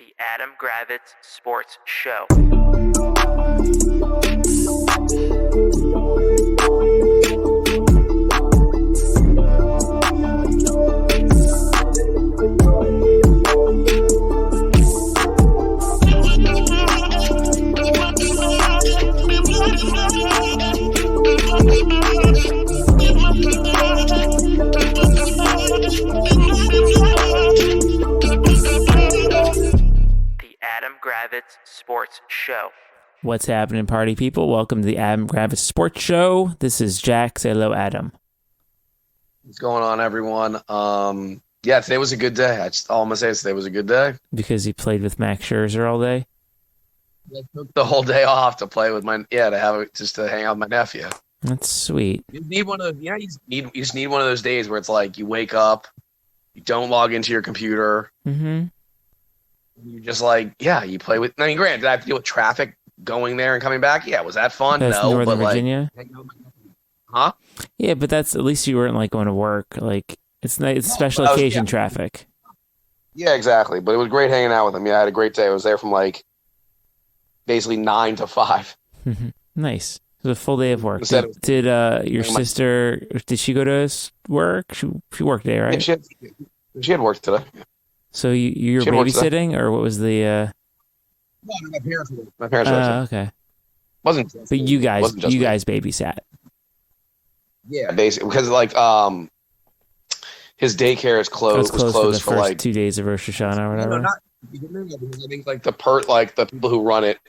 The Adam Gravitz Sports Show. Adam Gravitz Sports Show. What's happening, party people? Welcome to the Adam Gravitz Sports Show. This is Jack. Say hello, Adam. What's going on, everyone? Yeah, today was a good day. All I'm gonna say is today was a good day. Because you played with Max Scherzer all day? I took the whole day off to play with to hang out with my nephew. That's sweet. You need one of you just need one of those days where it's like you wake up, you don't log into your computer. Mm-hmm. You're just like, you play with. I mean, granted, did I have to deal with traffic going there and coming back? Yeah, was that fun? That's no, Northern but Virginia. Huh? Yeah, but that's at least you weren't like going to work. Like it's nice, it's special occasion traffic. Yeah, exactly. But it was great hanging out with him. Yeah, I had a great day. I was there from like basically 9 to 5. Nice. It was a full day of work. Did your sister? Did she go to work? She worked there, right? Yeah, she had work today. So you were babysitting, or what was the? No, my parents were. My parents were. Okay. Wasn't. But you guys babysat. Yeah, basically, because like his daycare is closed. Was closed for like 2 days of Rosh Hashanah or whatever. No, not because I think like the people who run it,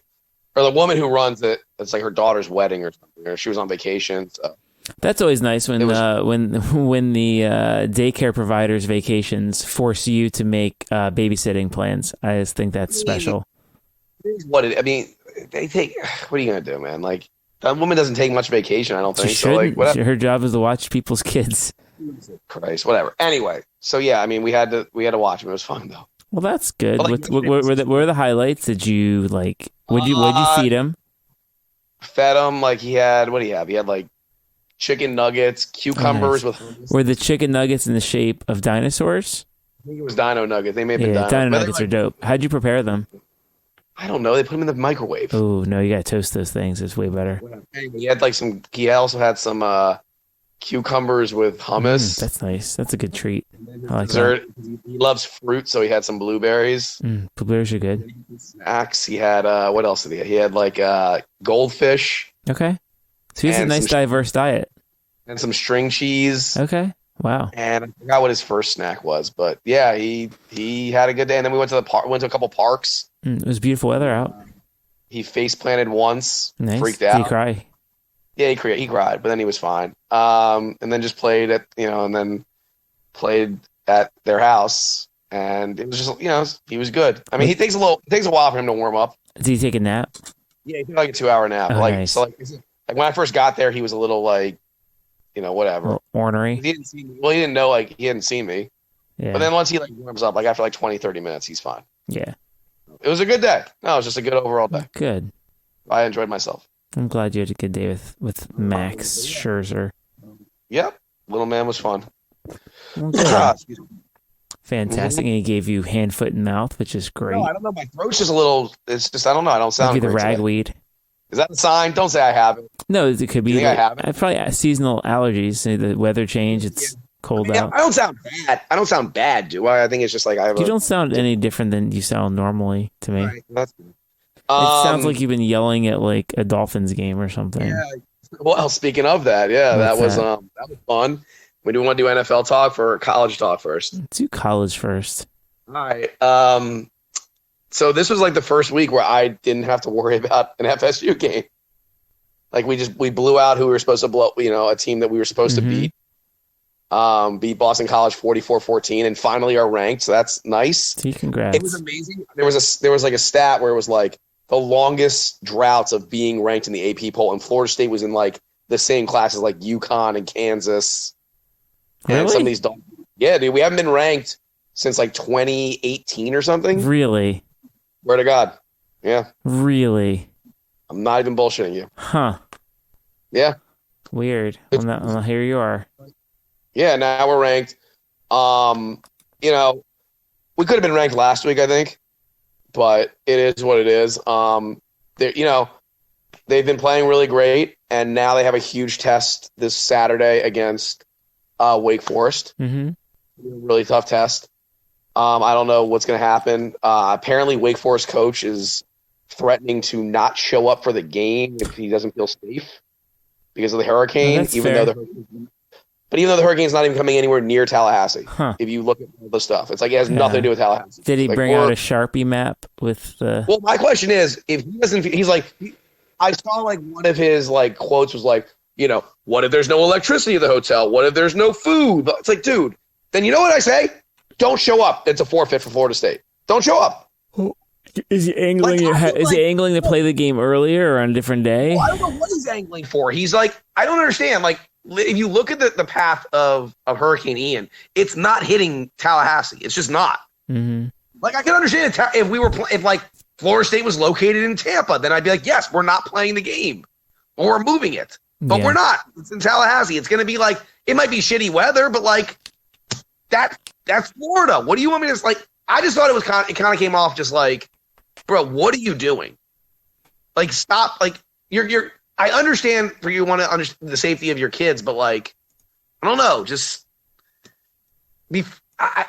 or the woman who runs it. It's like her daughter's wedding or something. Or she was on vacation. So. That's always nice when the daycare providers' vacations force you to make babysitting plans. I just think that's special. They take. What are you gonna do, man? Like that woman doesn't take much vacation. I don't think. So like, her job is to watch people's kids. Christ, whatever. Anyway, so yeah, I mean, we had to watch him. It was fun though. Well, that's good. What were the highlights? Did you like? What'd you feed him? Fed him like he had. What did he have? He had like chicken nuggets, cucumbers with hummus. Were the chicken nuggets in the shape of dinosaurs? I think it was dino nuggets. They may have been dino nuggets are dope. How'd you prepare them? I don't know. They put them in the microwave. Oh no, you gotta toast those things. It's way better. Anyway, he also had some cucumbers with hummus. That's nice. That's a good treat. I like dessert. That. He loves fruit, so he had some blueberries. Blueberries are good. Snacks. He had what else did he have? He had like goldfish. Okay. So he has a nice diverse diet. And some string cheese. Okay. Wow. And I forgot what his first snack was, but yeah, he had a good day. And then we went to a couple parks. It was beautiful weather out. He face planted once. Nice. Freaked out. Did he cry? Yeah, he cried, but then he was fine. And then just played at their house, and it was just he was good. I mean, it takes a while for him to warm up. Did he take a nap? Yeah, he took like a 2-hour nap. Oh, nice. So like when I first got there, he was a little like, whatever. A little ornery. He didn't see me. Well, he didn't know he hadn't seen me. Yeah. But then once he warms up, like after 20-30 minutes, he's fine. Yeah. It was a good day. No, it was just a good overall day. Good. I enjoyed myself. I'm glad you had a good day with Max Scherzer. Yep. Little man was fun. Well, fantastic. And he gave you hand, foot, and mouth, which is great. No, I don't know. My throat's just a little. It's just I don't know. I don't sound. Maybe the great ragweed. Today. Is that a sign? Don't say I have it. No, it could be. You think I have it? Probably seasonal allergies. The weather change. It's cold out. I don't sound bad. I don't sound bad, do I? I think it's just like I have. You don't sound any different than you sound normally to me. Right, that's good. It sounds like you've been yelling at like a Dolphins game or something. Yeah. Well, speaking of that, that was fun. We do want to do NFL talk or college talk first. Let's do college first. All right. So this was like the first week where I didn't have to worry about an FSU game. Like we blew out who we were supposed to blow, a team that we were supposed to beat. Beat Boston College 44-14 and finally are ranked. So that's nice. Congrats. It was amazing. There was like a stat where it was like the longest droughts of being ranked in the AP poll, and Florida State was in like the same classes like UConn and Kansas. Really? And some of these yeah, dude, we haven't been ranked since like 2018 or something. Really? Swear to God. Yeah. Really? I'm not even bullshitting you. Huh. Yeah. Weird. Here you are. Yeah, now we're ranked. We could have been ranked last week, I think. but it is what it is. They've been playing really great, and now they have a huge test this Saturday against Wake Forest. Mm-hmm. Really tough test. I don't know what's going to happen. Apparently, Wake Forest coach is threatening to not show up for the game if he doesn't feel safe because of the hurricane. Even though the hurricane's not even coming anywhere near Tallahassee. Huh. If you look at all the stuff, it's like it has nothing to do with Tallahassee. Did he bring out a Sharpie map with the? Well, my question is, if he doesn't, he's like, I saw like one of his like quotes was like, what if there's no electricity at the hotel? What if there's no food? It's like, dude, then you know what I say? Don't show up. It's a forfeit for Florida State. Don't show up. Is he angling? He angling to play the game earlier or on a different day? Well, I don't know what he's angling for. He's like, I don't understand. Like, if you look at the path of Hurricane Ian, it's not hitting Tallahassee. It's just not. Mm-hmm. Like, I can understand if like Florida State was located in Tampa, then I'd be like, yes, we're not playing the game or we're moving it, but we're not. It's in Tallahassee. It's going to be like, it might be shitty weather, but like that's Florida. What do you want me to like? I just thought it kind of came off just like, bro, what are you doing? Like, stop. Like, I understand for you want to understand the safety of your kids, but like, I don't know, just be.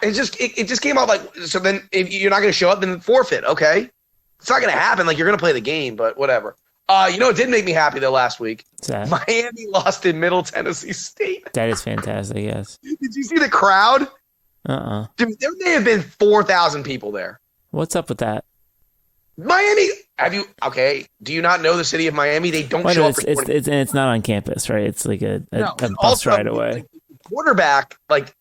It just came off like, so then if you're not going to show up, then forfeit. Okay, it's not going to happen. Like, you're going to play the game, but whatever. It did make me happy though last week. Miami lost in Middle Tennessee State. That is fantastic. Yes. Did you see the crowd? Dude, there may have been 4,000 people there. What's up with that? Miami, do you not know the city of Miami? They don't show up. It's not on campus, right? It's like a bus ride away. Like, the quarterback, like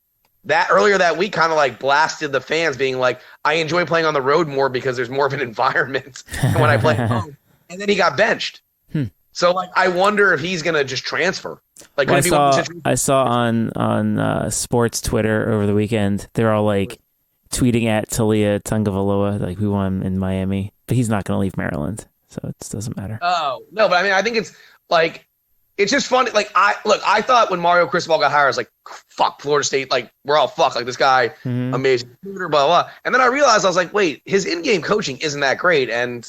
that earlier that week, kind of like blasted the fans, being like, "I enjoy playing on the road more because there's more of an environment when I play at home." And then he got benched. So like, I wonder if he's gonna just transfer. Like, I saw on sports Twitter over the weekend, they're all like tweeting at Talia Tungavaloa, like, we want him in Miami, but he's not going to leave Maryland, so it doesn't matter. Oh no, but I mean, I think it's like, it's just funny. Like, I thought when Mario Cristobal got hired, I was like, fuck Florida State, like, we're all fucked. Like, this guy, amazing shooter, blah blah. And then I realized, I was like, wait, his in-game coaching isn't that great, and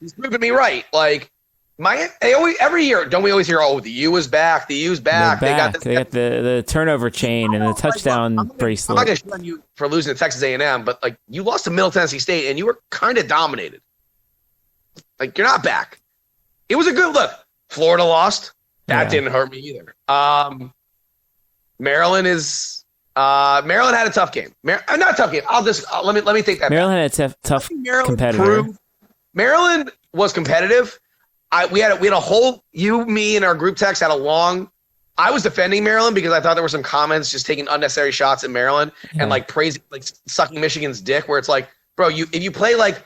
he's proving me right. Like, every year, don't we always hear, oh, the U is back, the U's back. They got the turnover chain and the touchdown bracelet. I'm not going to shit on you for losing to Texas A&M, but like, you lost to Middle Tennessee State and you were kind of dominated. Like, you're not back. It was a good look. Florida lost. That didn't hurt me either. Maryland had a tough game. Not a tough game. Let me take that. Maryland had a tough competitor. Maryland was competitive. We had a whole, me and our group text had a long, I was defending Maryland because I thought there were some comments just taking unnecessary shots at Maryland and like praising, like sucking Michigan's dick, where it's like, bro, if you play like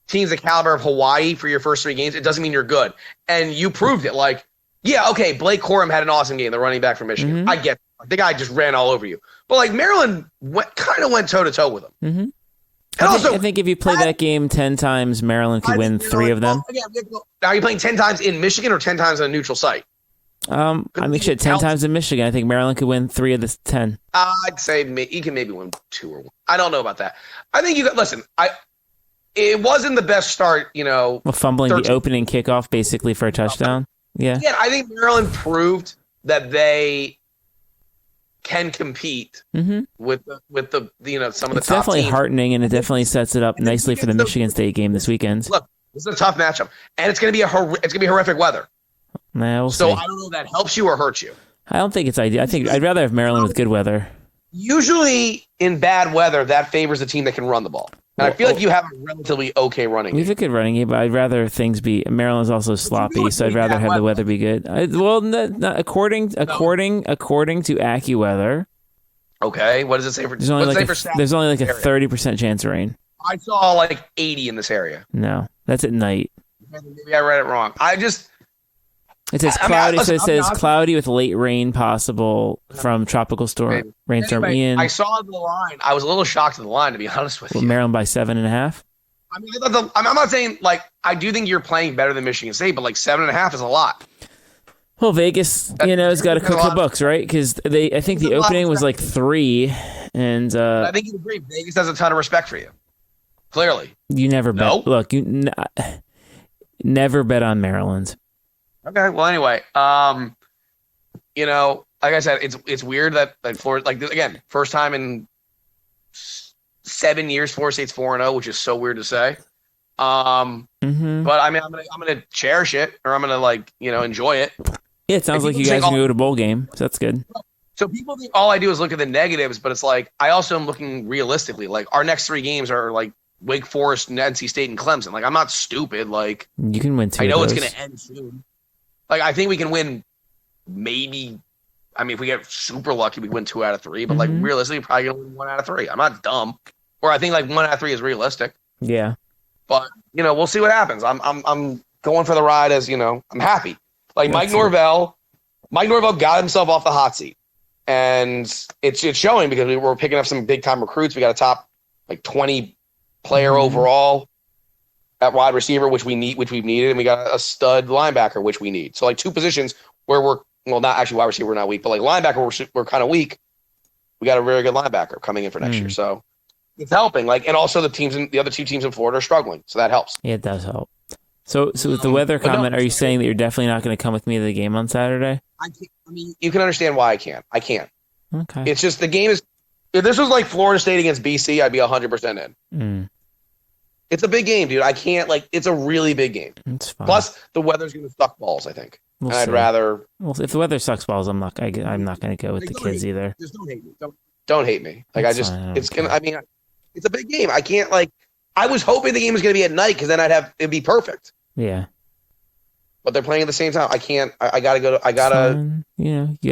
teams the caliber of Hawaii for your first 3 games, it doesn't mean you're good. And you proved it. Like, yeah, okay, Blake Corum had an awesome game, the running back from Michigan. I get it. The guy just ran all over you. But like, Maryland kind of went toe-to-toe with him. I think if you play that game 10 times, Maryland could win 3 of them. Now, are you playing 10 times in Michigan or 10 times on a neutral site? I mean, shit, 10 times in Michigan. I think Maryland could win 3 of the 10. I'd say you can maybe win 2 or 1. I don't know about that. I think listen, it wasn't the best start, fumbling 13. The opening kickoff basically for a touchdown. Yeah. Yeah, I think Maryland proved that they can compete with the some of the it's top definitely teams. Heartening, and it definitely sets it up nicely for the Michigan State game this weekend. Look, this is a tough matchup, and it's going to be horrific weather. We'll so see. I don't know if that helps you or hurts you. I don't think it's ideal. I think I'd rather have Maryland with good weather. Usually, in bad weather, that favors the team that can run the ball. And I feel like you have a relatively okay running game. We have a good running game, but I'd rather things be. Maryland's also sloppy, so I'd rather have the weather be good. According to AccuWeather. Okay, what does it say for? There's only like a 30% chance of rain. I saw like 80 in this area. No, that's at night. Maybe I read it wrong. It says cloudy. It says cloudy with late rain possible from tropical rainstorm Ian. I saw the line. I was a little shocked at the line, to be honest with you. Maryland by 7.5. I mean, I'm not saying like I do think you're playing better than Michigan State, but like 7.5 is a lot. Well, Vegas, has got to cook the books, right? Because I think the opening was like 3, and I think you agree. Vegas has a ton of respect for you. Clearly. You never bet. No? Look, never bet on Maryland. Okay. Well, anyway, like I said, it's weird that Florida, like again, first time in 7 years, Florida State's 4-0, which is so weird to say. But I mean, I'm gonna cherish it, or I'm gonna enjoy it. Yeah, it sounds like you guys can go to bowl game, so that's good. So people think all I do is look at the negatives, but it's like I also am looking realistically. Like our next 3 games are like Wake Forest, NC State, and Clemson. Like I'm not stupid. Like you can win 2. I know it's gonna end soon. Like I think we can win. Maybe, I mean, if we get super lucky, we win 2 out of 3. But like realistically, probably gonna win 1 out of 3. I'm not dumb. Or I think like 1 out of 3 is realistic. Yeah. But we'll see what happens. I'm going for the ride. As I'm happy. Like Mike Norvell got himself off the hot seat, and it's showing because we were picking up some big time recruits. We got a top 20 player overall at wide receiver, which we've needed, and we got a stud linebacker, which we need. So 2 positions where we're not actually wide receiver, we're not weak, but linebacker we're kind of weak. We got a very good linebacker coming in for next year, so it's helping. And also the other 2 teams in Florida are struggling, so that helps. Yeah, it does help. So with the weather comment, are you saying that you're definitely not going to come with me to the game on Saturday? I can't. I mean, you can understand why I can't. I can't. Okay. It's just the game is. If this was like Florida State against BC, I'd be 100% in. It's a big game, dude. I can't. It's a really big game. It's fine. Plus, the weather's going to suck balls. I think. We'll and see. I'd rather. Well, if the weather sucks balls, I'm not going to go with the kids either. Just don't hate me. Don't hate me. It's gonna. I mean, it's a big game. I can't I was hoping the game was going to be at night because then it'd be perfect. Yeah. But they're playing at the same time. I can't. I gotta go. You gotta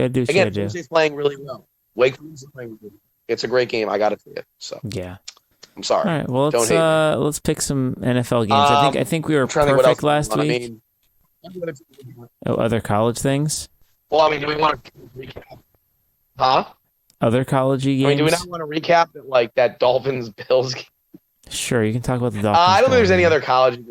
do what you gotta do. State's playing really well. Wake Forest is playing really well. It's a great game. I gotta see it. So yeah. I'm sorry. All right. Well, let's pick some NFL games. I think we were perfect last week. Other college things. Well, I mean, do we want to recap? Huh? Other college games. I mean, do we not want to recap that Dolphins Bills game? Sure, you can talk about the Dolphins. I don't think there's any other college games.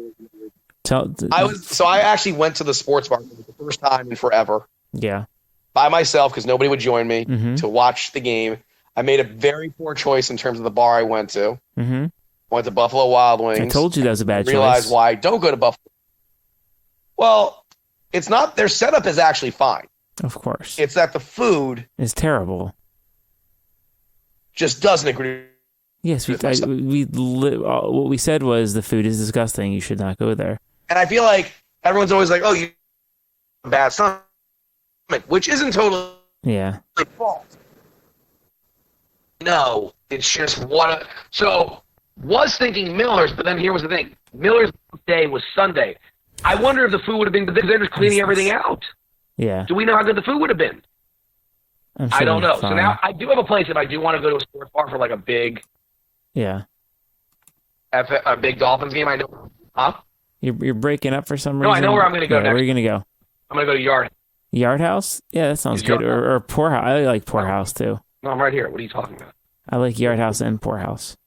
I actually went to the sports bar for the first time in forever. Yeah. By myself because nobody would join me to watch the game. I made a very poor choice in terms of the bar I went to. I went to Buffalo Wild Wings. I told you that was a bad choice. Realized why I don't go to Buffalo. Well, it's not. Their setup is actually fine. Of course. It's that the food is terrible. Just doesn't agree. Yes, what we said was the food is disgusting. You should not go there. And I feel like everyone's always like, "Oh, you bad stomach," which isn't totally fault. No, it's just one. So was thinking Miller's, but then here was the thing: Miller's day was Sunday. I wonder if the food would have been because they're just cleaning everything out. Yeah. Do we know how good the food would have been? Sure I don't know. So now I do have a place if I do want to go to a sports bar for a big. Yeah. A big Dolphins game. I know. Huh? You're breaking up for some reason. No, I know where I'm going to go next. Where are you going to go? I'm going to go to Yard House? Yeah, that sounds good. Or Poorhouse. I like Poorhouse too. No, I'm right here. What are you talking about? I like Yard House and Poorhouse.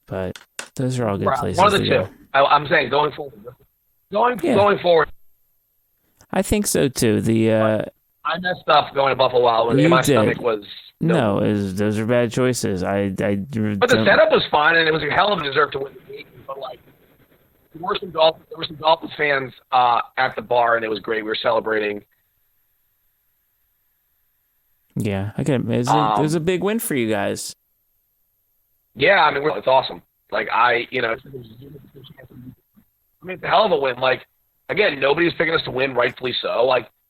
But those are all good places. One of the two. I'm saying going forward. Going forward. I think so too. I messed up going to Buffalo Wild Wings. My stomach was. No, those are bad choices. But the setup was fine, and it was a hell of a deserve to win the game. But there were some Dolphins fans at the bar, and it was great. We were celebrating. Yeah, it was a big win for you guys. Yeah, I mean, it's awesome. It's a hell of a win. Again, nobody was picking us to win, rightfully so.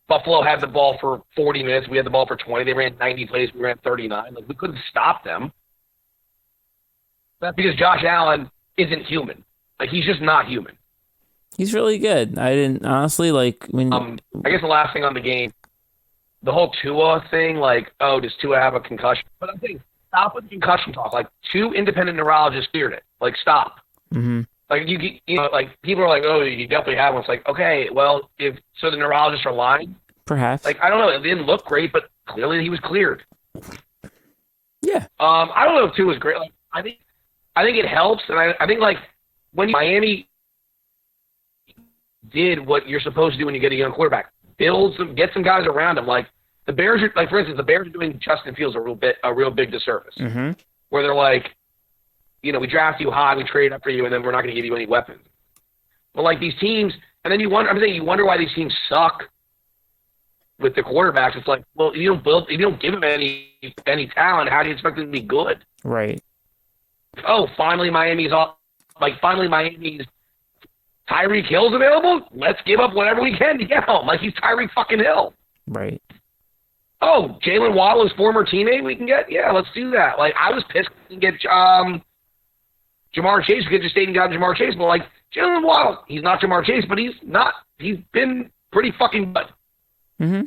Buffalo had the ball for 40 minutes. We had the ball for 20. They ran 90 plays. We ran 39. We couldn't stop them. That's because Josh Allen isn't human. He's just not human. He's really good. I didn't honestly when. I guess the last thing on the game, the whole Tua thing. Does Tua have a concussion? But I'm saying, stop with the concussion talk. 2 independent neurologists cleared it. Stop. Mm-hmm. People are like, oh, you definitely have one. It's okay, well, the neurologists are lying. Perhaps. I don't know. It didn't look great, but clearly he was cleared. Yeah. I don't know if 2 was great. I think it helps, and I think when Miami did what you're supposed to do when you get a young quarterback, get some guys around him. The Bears are for instance, the Bears are doing Justin Fields a real big disservice. Mm-hmm. Where they're we draft you high, we trade up for you, and then we're not going to give you any weapons. But like these teams, and then you wonder why these teams suck with the quarterbacks. It's like, well, if you don't give them any talent, how do you expect them to be good? Right. Oh, finally Miami's Tyreek Hill's available? Let's give up whatever we can to get him. Like he's Tyreek fucking Hill. Right. Oh, Jalen Waddle's former teammate we can get? Yeah, let's do that. Like I was pissed to get Jamar Chase. We could just stay and got Jamar Chase, but like Jalen Waddle, he's not Jamar Chase, but he's been pretty fucking good. Mm-hmm.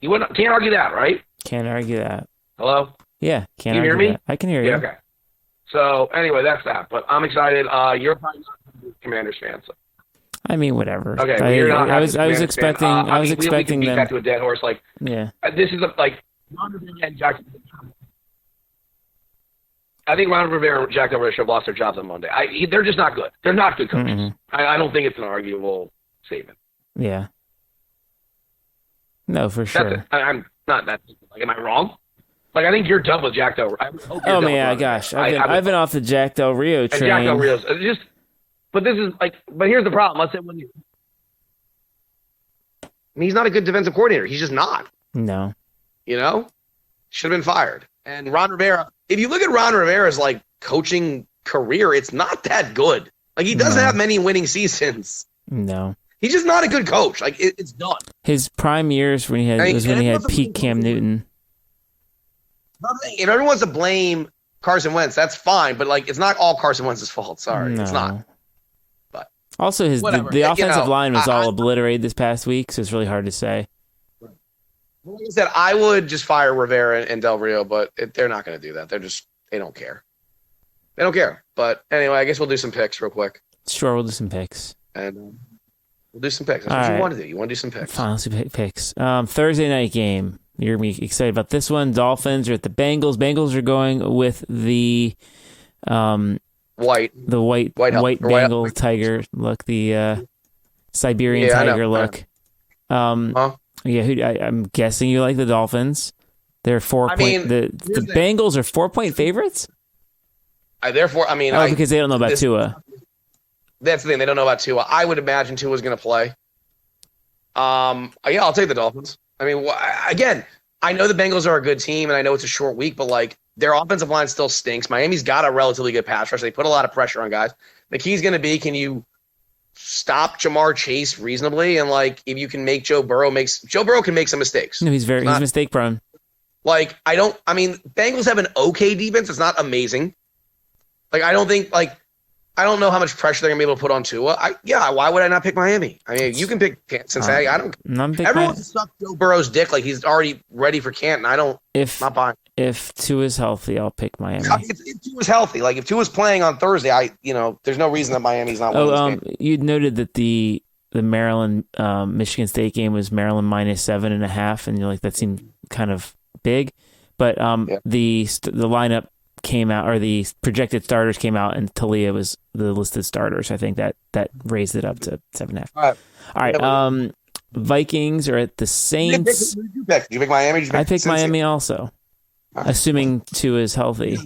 You can't argue that, right? Can't argue that. Hello? Yeah, can't you argue hear me? that. I can hear you. Yeah, okay. So anyway, that's that. But I'm excited. You're probably not a Commanders fan, so. I mean, whatever. Okay, I was expecting. I was expecting we can beat them. that to a dead horse. Like, yeah. This is I think Ron Rivera and Jack Del Rio should have lost their jobs on Monday. They're just not good. They're not good coaches. Mm-hmm. I don't think it's an arguable statement. Yeah. No, for sure. I'm not that. Like, am I wrong? Like, I think you're done with Jack Del Rio. Oh man, gosh, I've been off the Jack Del Rio train. And Jack Del Rio's but this is like. But here's the problem. Let's say he's not a good defensive coordinator. He's just not. No. Should have been fired. And Ron Rivera. If you look at Ron Rivera's like coaching career, it's not that good. Like he doesn't have many winning seasons. No. He's just not a good coach. Like it's done. His prime years when he had peak Cam Newton. If everyone wants to blame Carson Wentz, that's fine. But like, it's not all Carson Wentz's fault. Sorry, it's not. But also, the offensive line was all obliterated this past week, so it's really hard to say. Like I said, I would just fire Rivera and Del Rio, but they're not going to do that. They don't care. They don't care. But anyway, I guess we'll do some picks real quick. Sure, we'll do some picks. And we'll do some picks. That's what you want to do. You want to do some picks. Fine, let's do picks. Thursday night game. You're going to be excited about this one. Dolphins are at the Bengals. Bengals are going with the white Bengal tiger look, the Siberian tiger look. I'm guessing you like the Dolphins. They're the Bengals are 4-point favorites. Because they don't know about Tua. That's the thing. They don't know about Tua. I would imagine Tua's going to play. I'll take the Dolphins. I mean, again, I know the Bengals are a good team, and I know it's a short week, but like their offensive line still stinks. Miami's got a relatively good pass rush. They put a lot of pressure on guys. The key's going to be, can you stop Jamar Chase reasonably? And like, if you can make Joe Burrow can make some mistakes. No, he's mistake prone. Like, Bengals have an okay defense. It's not amazing. Like, I don't know how much pressure they're going to be able to put on Tua. Why would I not pick Miami? I mean, you can pick Cincinnati. I don't. Everyone sucked Joe Burrow's dick like he's already ready for Canton. Not buying. If Tua's healthy, I'll pick Miami. If Tua's healthy, like if Tua's playing on Thursday, there's no reason that Miami's not winning this game. You noted that the Maryland Michigan State game was Maryland -7.5, and you're like, that seemed kind of big, but the lineup came out, or the projected starters came out, and Talia was the listed starters. I think that raised it up to 7.5. All right. Vikings are at the Saints. Did you pick Miami? I picked Miami also, assuming Tua is healthy.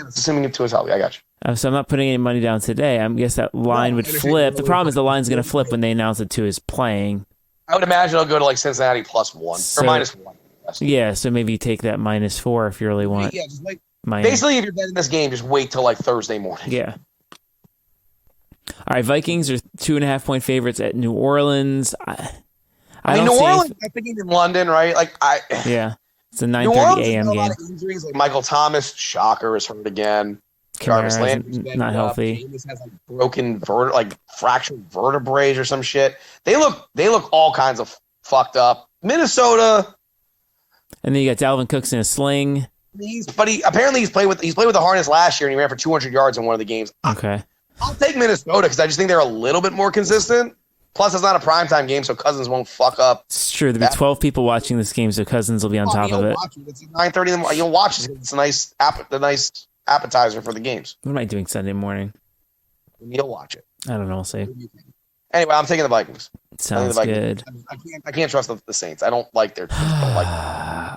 Assuming Tua is healthy, I got you. So I'm not putting any money down today. I guess that line would flip. The problem is the line's going to flip when they announce that Tua is playing. I would imagine it'll go to like Cincinnati +1 or -1. Yeah, so maybe you take that -4 if you really want. Yeah, just wait. Basically, if you're betting this game, just wait till like Thursday morning. Yeah. All right, Vikings are 2.5-point favorites at New Orleans. I mean, New Orleans, I think in London, right? It's a 9:30 a.m. game. A lot of injuries, like Michael Thomas, shocker, is hurt again. Jarvis Landry's not healthy. James has broken fractured vertebrae or some shit. They look all kinds of fucked up. Minnesota, and then you got Dalvin Cook's in a sling. He's played with the harness last year, and he ran for 200 yards in one of the games. Okay, I'll take Minnesota because I just think they're a little bit more consistent. Plus, it's not a primetime game, so Cousins won't fuck up. It's true. There'll be 12 people watching this game, so Cousins will be on top of it. It's 9:30 in the morning. You'll watch it. It's a nice appetizer for the games. What am I doing Sunday morning? You'll watch it. I don't know. We'll see. Anyway, I'm taking the Vikings. Sounds good. I can't trust the Saints. I don't like their.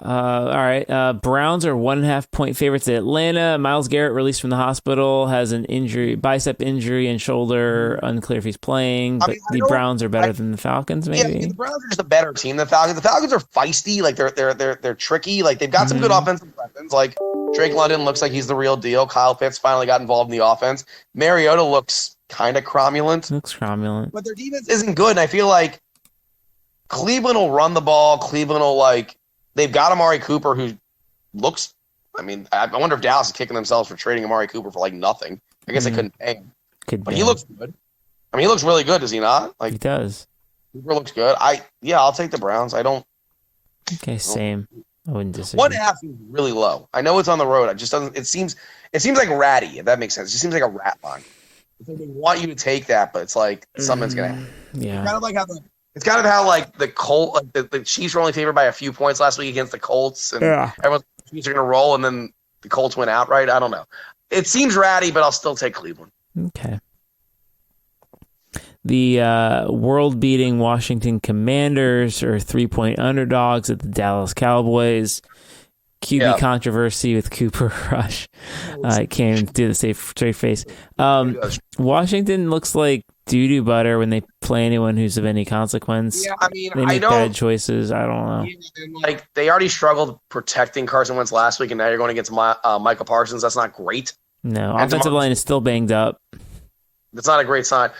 All right. Browns are 1.5 point favorites at Atlanta. Myles Garrett released from the hospital, has an injury, bicep injury and shoulder. Unclear if he's playing, but the Browns are better than the Falcons, maybe. Yeah, the Browns are just a better team than the Falcons. The Falcons are feisty, like they're tricky. Like they've got some good offensive weapons. Like Drake London looks like he's the real deal. Kyle Pitts finally got involved in the offense. Mariota looks kind of cromulent. But their defense isn't good, and I feel like Cleveland will run the ball. Cleveland will they've got Amari Cooper who looks. I mean, I wonder if Dallas is kicking themselves for trading Amari Cooper for nothing. I guess they couldn't pay him, but he looks good. I mean, he looks really good, does he not? He does. Cooper looks good. I'll take the Browns. Okay, same. I wouldn't disagree. 1.5 seems really low. I know it's on the road. It just doesn't. It seems like ratty. If that makes sense, it just seems like a rat line. It's like they want you to take that, but it's like something's gonna happen. Yeah. It's kind of how the Colts, the Chiefs were only favored by a few points last week against the Colts, and everyone's the Chiefs are gonna roll, and then the Colts went outright. I don't know. It seems ratty, but I'll still take Cleveland. Okay. The world-beating Washington Commanders are 3-point underdogs at the Dallas Cowboys. QB controversy with Cooper Rush. I can't even do the straight face. Washington looks like doo-doo butter when they play anyone who's of any consequence. Yeah, I mean, they make bad choices. I don't know. Like they already struggled protecting Carson Wentz last week, and now you're going against Micah Parsons. That's not great. No, offensive line is still banged up. That's not a great sign.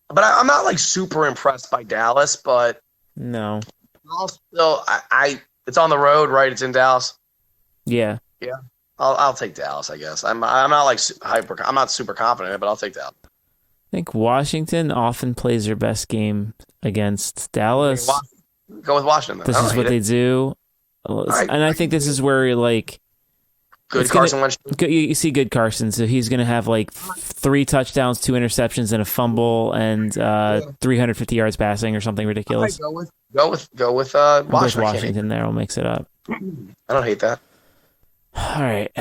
But I'm not super impressed by Dallas. But no, still, it's on the road, right? It's in Dallas. Yeah. I'll take Dallas. I guess I'm not I'm not super confident in it, but I'll take Dallas. I think Washington often plays their best game against Dallas. Go with Washington. This is what they do, and I think this is where good Carson Wentz. You see good Carson, so he's going to have 3 touchdowns, 2 interceptions, and a fumble, and 350 yards passing or something ridiculous. Go with Washington. Washington there will mix it up. I don't hate that. All right,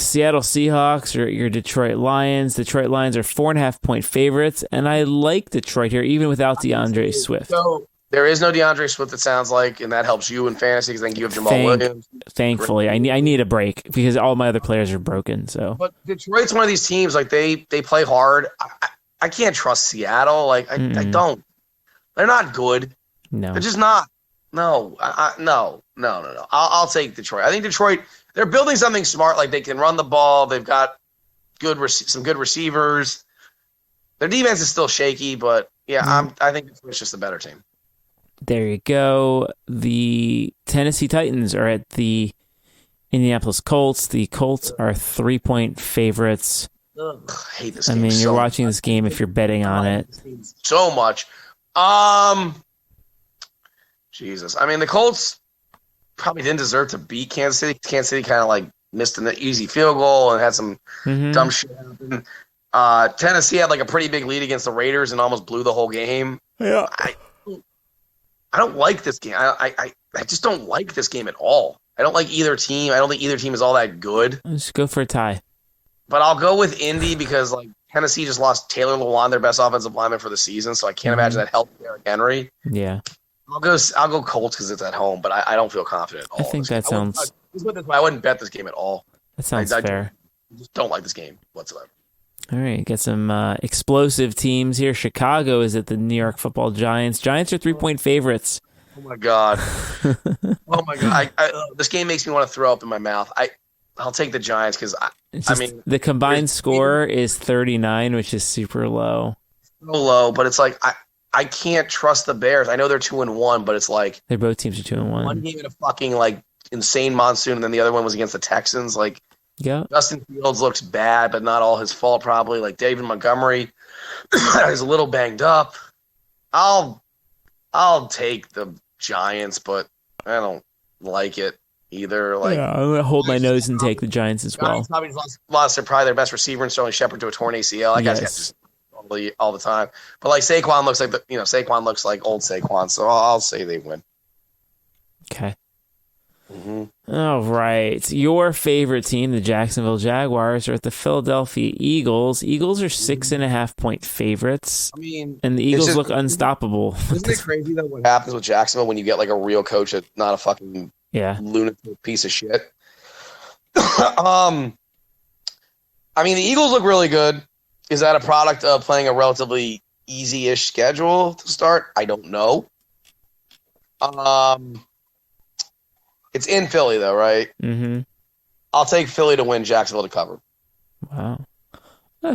Seattle Seahawks or your Detroit Lions. Detroit Lions are 4.5 point favorites, and I like Detroit here, even without DeAndre Swift. So there is no DeAndre Swift, it sounds like, and that helps you in fantasy because then you have Jamal Williams. Thankfully, I need a break because all my other players are broken. So, but Detroit's one of these teams they play hard. I can't trust Seattle. I don't. They're not good. No, they're just not. No, no. I'll take Detroit. I think Detroit. They're building something smart. They can run the ball. They've got some good receivers. Their defense is still shaky, but I think Detroit's just a better team. There you go. The Tennessee Titans are at the Indianapolis Colts. The Colts are 3-point favorites. Ugh, I hate this game. You're watching this game if you're betting on it. So much. Jesus. I mean, the Colts probably didn't deserve to beat Kansas City. Kansas City kind of missed an easy field goal and had some dumb shit happen. Tennessee had a pretty big lead against the Raiders and almost blew the whole game. Yeah. I don't like this game. I just don't like this game at all. I don't like either team. I don't think either team is all that good. Let's go for a tie. But I'll go with Indy because Tennessee just lost Taylor Lewan, their best offensive lineman for the season, so I can't imagine that helped Derrick Henry. Yeah. I'll go Colts because it's at home, but I don't feel confident at all. I think that sounds. I wouldn't bet this game at all. That sounds fair. I just don't like this game whatsoever. All right, get some explosive teams here. Chicago is at the New York Football Giants. Giants are 3-point favorites. Oh my god! Oh my god! This game makes me want to throw up in my mouth. I'll take the Giants because the combined score is 39, which is super low. So low, but it's I can't trust the Bears. I know they're 2-1, but it's they're both teams are 2-1. One game in a fucking insane monsoon, and then the other one was against the Texans. Yeah, Justin Fields looks bad, but not all his fault. Probably David Montgomery is a little banged up. I'll take the Giants, but I don't like it either. I'm gonna hold my nose and take the Giants as well. Giants probably lost their best receiver in Sterling Shepard to a torn ACL. I guess just all the time. But Saquon looks Saquon looks like old Saquon, so I'll say they win. Okay. Mm-hmm. All right. Your favorite team, the Jacksonville Jaguars, are at the Philadelphia Eagles. Eagles are 6.5 point favorites. I mean, and the Eagles look unstoppable. Isn't it crazy though what happens with Jacksonville when you get a real coach that's not a fucking Yeah. lunatic piece of shit. I mean, the Eagles look really good. Is that a product of playing a relatively easy-ish schedule to start? I don't know. It's in Philly, though, right? Mm-hmm. I'll take Philly to win, Jacksonville to cover. Wow.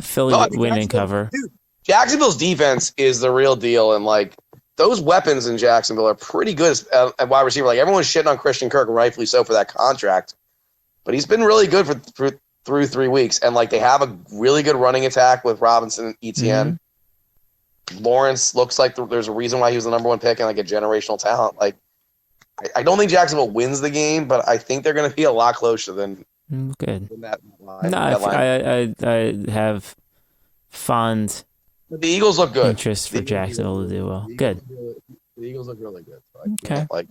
Philly No, I would think win and cover. Dude, Jacksonville's defense is the real deal, and like those weapons in Jacksonville are pretty good at wide receiver. Like everyone's shitting on Christian Kirk, and rightfully so for that contract, but he's been really good for through 3 weeks, and like they have a really good running attack with Robinson and Etienne. Lawrence looks like there's a reason why he was the number 1 pick and like a generational talent. Like I don't think Jacksonville wins the game, but I think they're going to be a lot closer than good. that line. No, I have fond But the Eagles look good. interest for Jacksonville to do well. Good. The Eagles look really good. So Okay. Like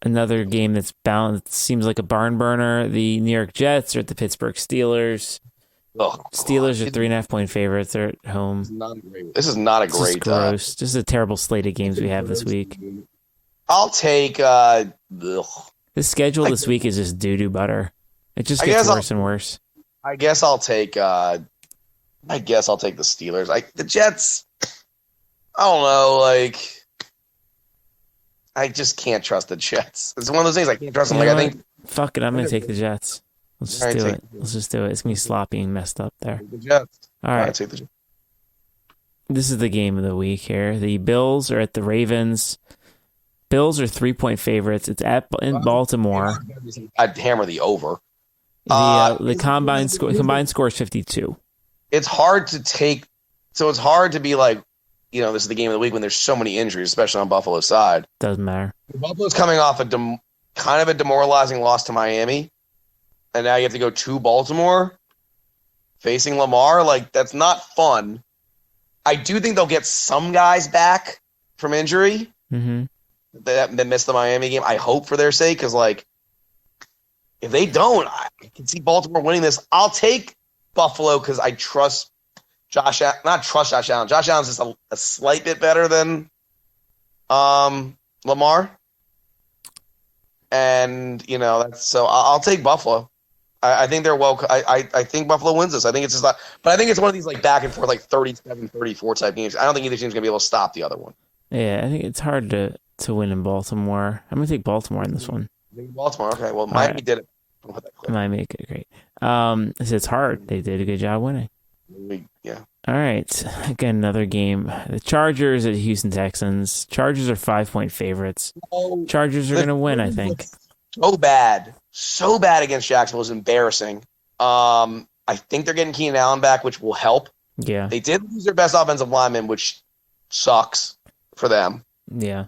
Another game that's balanced seems like a barn burner. The New York Jets are at the Pittsburgh Steelers. Steelers are 3.5 point favorites. They're at home. This is not a This is great. gross. This is a terrible slate of games we have this week. I'll take. The schedule this week is just doo-doo butter. It just gets worse and worse. I guess I'll take. I guess I'll take the Steelers. The Jets. I don't know. Like, I just can't trust the Jets. It's one of those things I can't trust them. Like, I think. Fuck it. I'm gonna take the Jets. Let's just do it. Let's just do it. It's gonna be sloppy and messed up there. The Jets. All right. Take the Jets. This is the game of the week here. The Bills are at the Ravens. Bills are 3-point favorites. It's in Baltimore. I'd hammer the over. The combined score is 52. It's hard to take. So it's hard to be like, this is the game of the week when there's so many injuries, especially on Buffalo's side. Doesn't matter. Buffalo's coming off kind of a demoralizing loss to Miami, and now you have to go to Baltimore facing Lamar. Like, that's not fun. I do think they'll get some guys back from injury that missed the Miami game. I hope for their sake, because, like, if they don't, I can see Baltimore winning this. I'll take Buffalo because I trust Josh Allen. Not trust Josh Allen. Josh Allen's just a slight bit better than Lamar. And, so I'll take Buffalo. I think they're well. I think Buffalo wins this. I think it's just not, but I think it's one of these like back and forth, like 37-34 type games. I don't think either team's gonna be able to stop the other one. Yeah, I think it's hard to win in Baltimore. I'm gonna take Baltimore in this one. Baltimore, okay. Well, Miami did it. Miami did it great. It's hard. They did a good job winning. Yeah. All right. Again, another game. The Chargers at Houston Texans. Chargers are 5-point favorites. Chargers are gonna win, I think. So bad against Jacksonville is embarrassing. I think they're getting Keenan Allen back, which will help. Yeah. They did lose their best offensive lineman, which sucks for them. Yeah.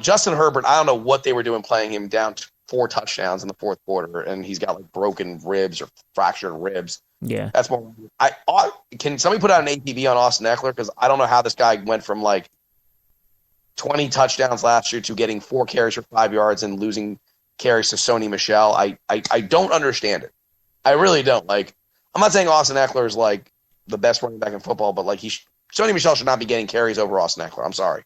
Justin Herbert, I don't know what they were doing playing him down 4 touchdowns in the fourth quarter, and he's got like broken ribs or fractured ribs. Yeah. That's more. Can somebody put out an ATV on Austin Eckler? Because I don't know how this guy went from like 20 touchdowns last year to getting 4 carries for 5 yards and losing carries to Sony Michel. I don't understand it. I really don't. Like, I'm not saying Austin Eckler is like the best running back in football, but like Sony Michel should not be getting carries over Austin Eckler. I'm sorry.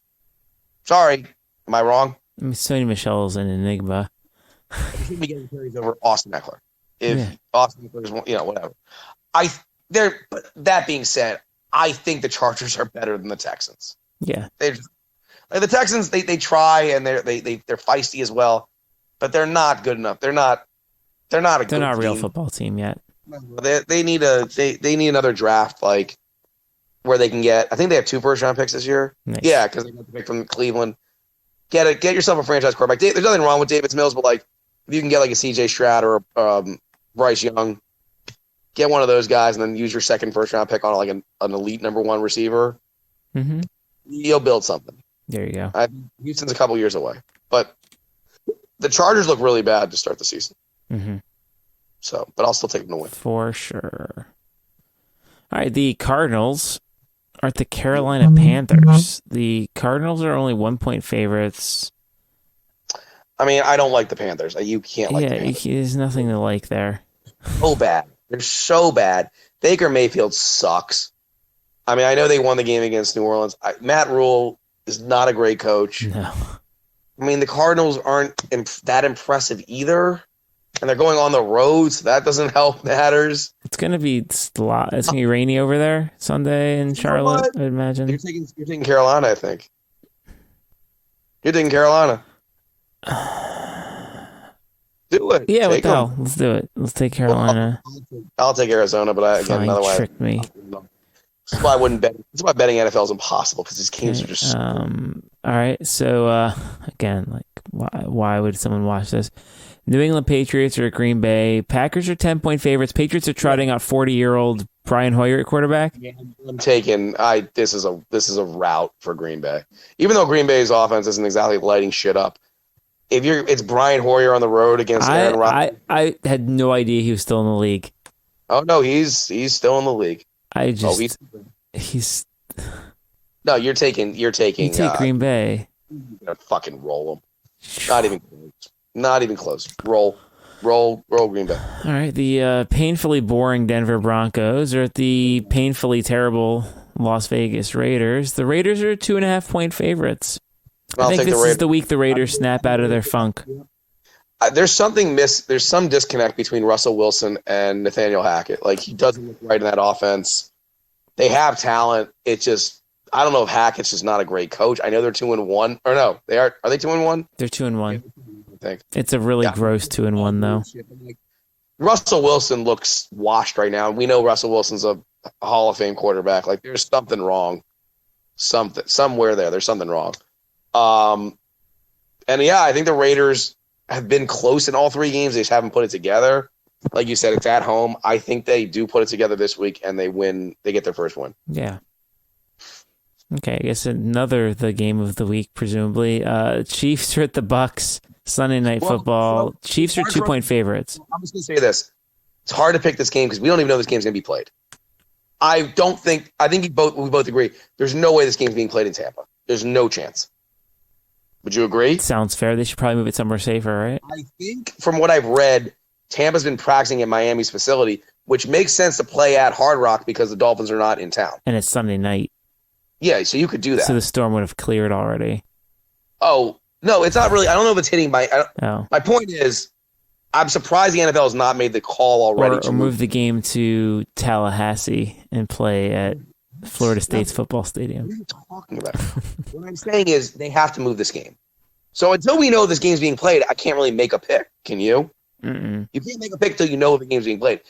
Am I wrong? I mean, Sony Michel is an enigma. He should be getting carries over Austin Eckler. If Austin Eckler is, whatever. But that being said, I think the Chargers are better than the Texans. Yeah. The Texans, they try and they're feisty as well, but they're not good enough. They're not a real football team yet. They need another draft like where they can get. I think they have 2 first-round picks this year. Nice. Yeah, because they got the pick from Cleveland. Get yourself a franchise quarterback. There's nothing wrong with Davis Mills, but like if you can get like a CJ Stroud or Bryce Young, get one of those guys and then use your second first-round pick on like an elite number 1 receiver. Mm-hmm. You'll build something. There you go. Houston's a couple years away, but the Chargers look really bad to start the season. Mm-hmm. So, but I'll still take them to win for sure. All right, the Cardinals are the Carolina Panthers. The Cardinals are only 1-point favorites. I mean, I don't like the Panthers. You can't like the Panthers. There's nothing to like there. So bad. They're so bad. Baker Mayfield sucks. I mean, I know they won the game against New Orleans. Matt Rule is not a great coach. No. I mean, the Cardinals aren't that impressive either, and they're going on the road, so that doesn't help matters. It's gonna be it's gonna be rainy over there Sunday in Charlotte, I'd imagine. You're taking Carolina, I think. You're taking Carolina. Do it. Yeah, what the hell? Let's do it. Let's take Carolina. I'll take Arizona, but again, another way. Tricked me. That's why I wouldn't bet. That's why betting NFL is impossible because these games are just. All right. So again, like, why would someone watch this? New England Patriots are at Green Bay. Packers are 10-point favorites. Patriots are trotting out 40-year-old Brian Hoyer at quarterback. Yeah, I'm taking. This is a rout for Green Bay. Even though Green Bay's offense isn't exactly lighting shit up. It's Brian Hoyer on the road against Aaron Rodgers. I had no idea he was still in the league. Oh no, he's still in the league. He's. No, you're taking. You take Green Bay. You're gonna fucking roll them. Not even close. Roll Green Bay. All right, the painfully boring Denver Broncos are at the painfully terrible Las Vegas Raiders. The Raiders are 2.5-point favorites. I think this is the week the Raiders snap out of their funk. There's some disconnect between Russell Wilson and Nathaniel Hackett. Like, he doesn't look right in that offense. They have talent. It just, I don't know if Hackett's just not a great coach. I know they're 2-1. Or no, they are. Are they 2-1? They're 2-1. I think. It's a really gross 2-1 though. Russell Wilson looks washed right now. We know Russell Wilson's a Hall of Fame quarterback. Like, there's something wrong. Somewhere there. There's something wrong. And yeah, I think the Raiders have been close in all three games. They just haven't put it together. Like you said, it's at home. I think they do put it together this week and they win. They get their first win. Yeah. Okay, I guess the game of the week, presumably. Chiefs are at the Bucks. Sunday Night Football. Chiefs are 2-point favorites. I'm just going to say this. It's hard to pick this game because we don't even know this game's going to be played. I think we both agree. There's no way this game's being played in Tampa. There's no chance. Would you agree? Sounds fair. They should probably move it somewhere safer, right? I think from what I've read, Tampa's been practicing at Miami's facility, which makes sense to play at Hard Rock because the Dolphins are not in town. And it's Sunday night. Yeah, so you could do that. So the storm would have cleared already. Oh, no, it's not really. I don't know if it's hitting my point is, I'm surprised the NFL has not made the call already. Or move the game to Tallahassee and play at Florida State's football stadium. What are you talking about? What I'm saying is they have to move this game. So until we know this game's being played, I can't really make a pick. Can you? Mm-mm. You can't make a pick until you know the game's being played.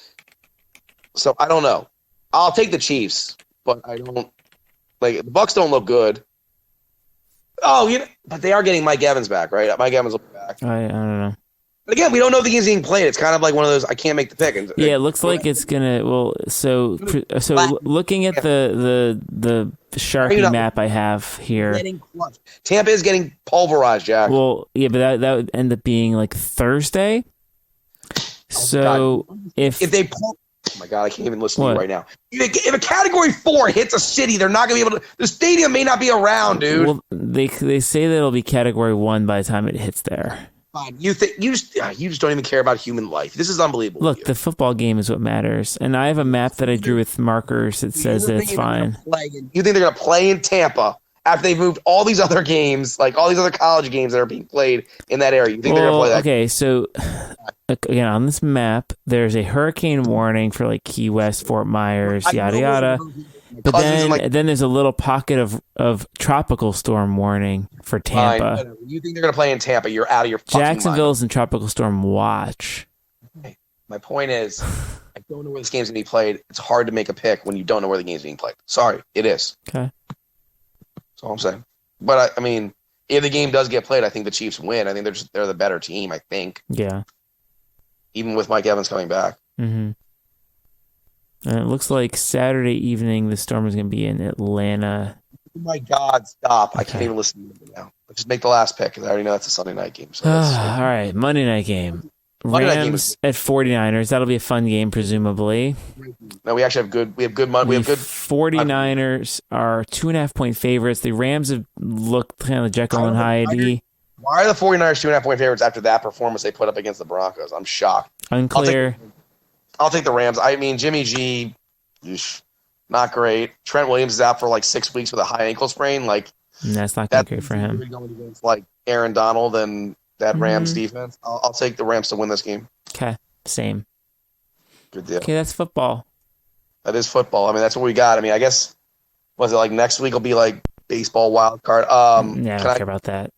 So I don't know. I'll take the Chiefs, but I don't like the Bucks. Don't look good. Oh, but they are getting Mike Evans back, right? Mike Evans will be back. I don't know. But again, we don't know if the game's being played. It's kind of like one of those I can't make the pick. Yeah, it looks like it's gonna. Well, so looking at the Sharpie map I have here, Tampa is getting pulverized, Jack. Well, yeah, but that would end up being like Thursday. So if they pull, oh my God, I can't even listen to you right now. If a Category 4 hits a city, they're not going to be able to. The stadium may not be around, dude. Well, they say that it'll be Category 1 by the time it hits there. Fine. You just don't even care about human life. This is unbelievable. Look, the football game is what matters, and I have a map that I drew with markers that says that it's fine. You think they're going to play in Tampa after they've moved all these other games, like all these other college games that are being played in that area? You think they're going to play that? Okay, so again, on this map, there's a hurricane warning for like Key West, Fort Myers, yada yada. But then there's a little pocket of tropical storm warning for Tampa. Fine. You think they're going to play in Tampa? You're out of your fucking Jacksonville's in tropical storm watch. Okay. My point is, I don't know where this game's going to be played. It's hard to make a pick when you don't know where the game's being played. Sorry, it is. Okay. That's all I'm saying. But I mean, if the game does get played, I think the Chiefs win. I think they're the better team. I think. Yeah. Even with Mike Evans coming back. Mm-hmm. And it looks like Saturday evening the storm is going to be in Atlanta. Oh my God, stop. Okay. I can't even listen to it now. Let's just make the last pick because I already know it's a Sunday night game. So all right, Monday night game. Rams at 49ers. That'll be a fun game, presumably. No, we actually have good. We have good money. We have good. 49ers are 2.5-point favorites. The Rams have looked kind of Jekyll and Hyde. Why are the 49ers 2.5-point favorites after that performance they put up against the Broncos? I'm shocked. Unclear. I'll take the Rams. I mean, Jimmy G, not great. Trent Williams is out for like 6 weeks with a high ankle sprain. Like, And that's not going to be great for him. Going against like Aaron Donald and that Rams defense. I'll take the Rams to win this game. Okay, same. Good deal. Okay, that's football. That is football. I mean, that's what we got. I mean, I guess, was it like next week will be like baseball wild card? Yeah, I don't care about that.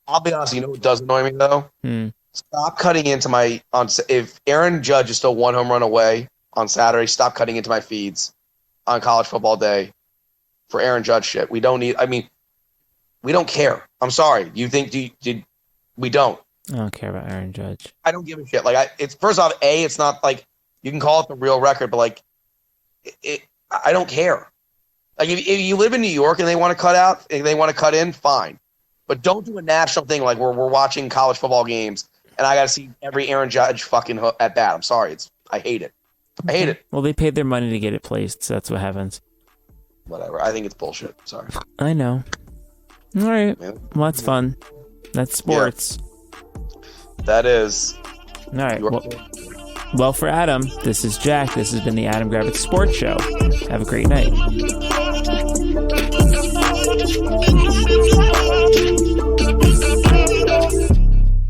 I'll be honest. You know what does annoy me though? Stop cutting into my if Aaron Judge is still 1 home run away on Saturday, stop cutting into my feeds on college football day for Aaron Judge shit. We don't need. I mean, we don't care. I'm sorry. You think we don't? I don't care about Aaron Judge. I don't give a shit. Like it's first off, it's not like you can call it the real record, but like I don't care. Like if you live in New York and they want to cut out, if they want to cut in, fine. But don't do a national thing like we're watching college football games and I got to see every Aaron Judge fucking at bat. I'm sorry. I hate it. I hate it. Well, they paid their money to get it placed, so that's what happens. Whatever. I think it's bullshit. Sorry. I know. All right. Yeah. Well, that's fun. That's sports. Yeah. That is. All right. Well, for Adam, this is Jack. This has been the Adam Gravitz Sports Show. Have a great night.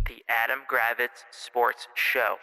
The Adam Gravitz Sports Show.